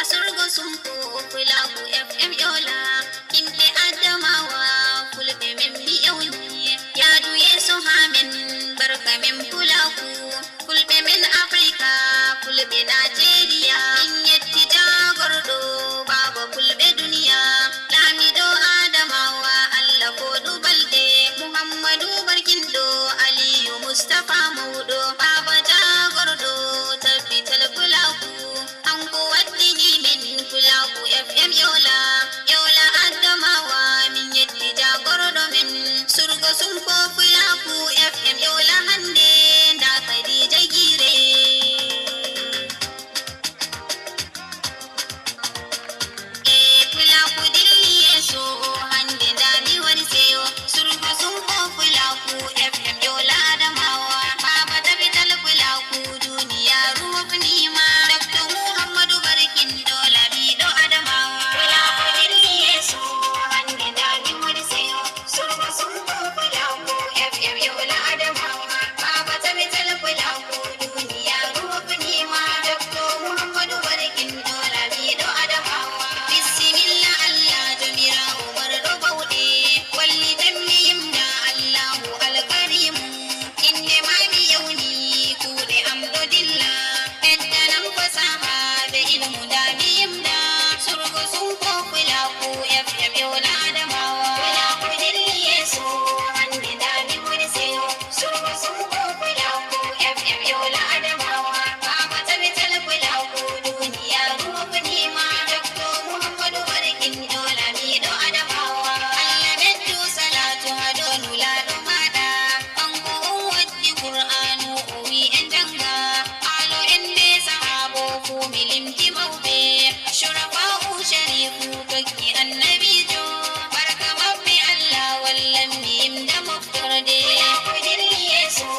Asurgo sumpo fulaku FM yola Kinde adamawa fulbe men miyawni Yadu yeso hamen barka men fulaku Fulbe men Afrika fulbe Nigeria Inyetti jagordo baba fulbe duniya Lamido adamawa Allah kodu balde Muhammadu barkindo Aliyu Mustafa Maudo Baba jagordo tabbital fulaku Ango waddini min fulaku FM yola Yola adamawa min yetti jagordo men Surgo sumpo fulaku FM yola hande nda Khadija Gire fulaku dilli yeso hande nda mi wari seyo Surgo sumpo fulaku FM yola adamawa Baba tabbital fulaku duniya ruwafnima Dr. Muhammadu barkindo Lamido adamawa Fulaku dilli yeso hande nda mi wari seyo Surgo sumpo fulaku FM yola adamawa Baba tabbital fulaku duniya ruwafnima Dr. Muhammadu barkindo Lamido adamawa Bismillah Allah jamira Umar Rubaude Walli tammiyim da Allahu alkarimu Inne mami yauni kude amdodillah Edda nan fasaha da ilmu da miyim da Surgo sumpo fulaku FM yola adamawa Fulaku dilli yeso hande da mi wani seyo Surgo sumpo fulaku FM yola adamawa Baba tabbital fulaku duniya ruwafnima Dr. Muhammadu barkindo Lamido adamawa Allah beddu salatu hadonu lado mada Ango waddi Qur'anu uwi endanga Alo ende sahabo fu milimti mawbe Shurafa'u sharifu kakki annabijo Barka mabbe Allah wallan miyim da muftorde Fulaku dilli yeso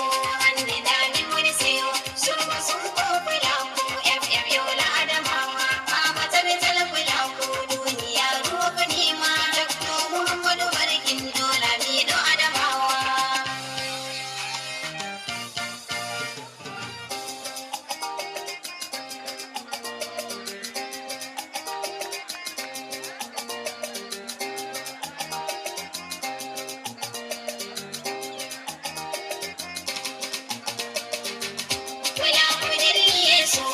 hande da mi wani seyo Surgo sumpo fulaku FM yola adamawa Baba tabbital fulaku duniya ruwafnima Dr. Muhammadu barkindo Lamido adamawa Fulaku dilli yeso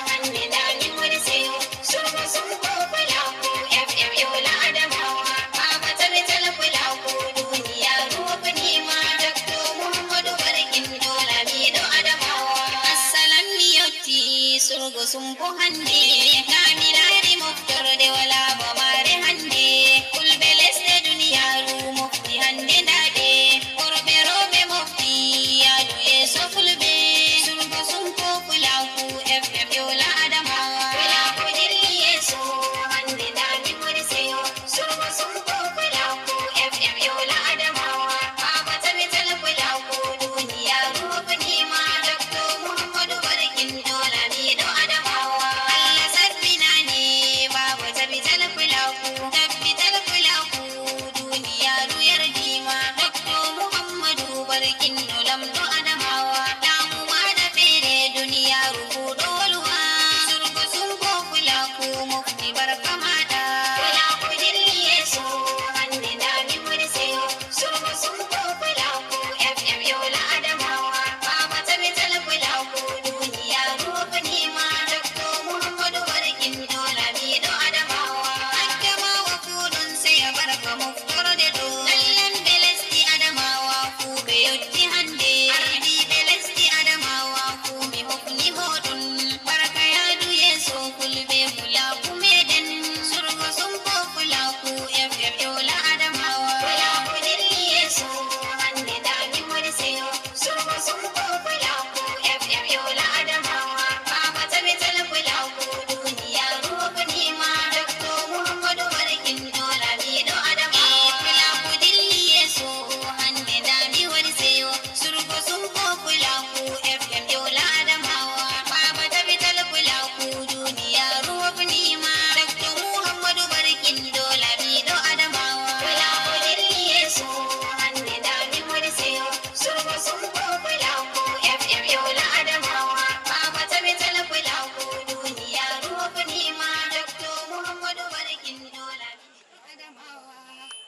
hande da mi wani seyo Surgo sumpo fulaku FM yola adamawa Baba tabbital fulaku duniya ruwafnima Dr. Muhammadu barkindo Lamido adamawa Assalam miyotti surgo sumpo hande Kaminari muftorde wala bamare hande Fulbe lesde duniyaru mufti hande ndade Worbe robe mufti yadu yeso fulbe Surgo sumpo fulaku FM yola adamawa Fulaku dilli yeso hande da mi wani seyo Surgo sumpo fulaku FM yola adamawa Baba tabbital fulaku duniya ruwafnima Dr. Muhammadu barkindo Lamido adamawa Allah sabbina ne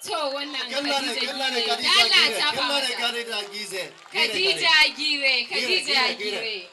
To wannan Khadija Gire. Khadija Gire.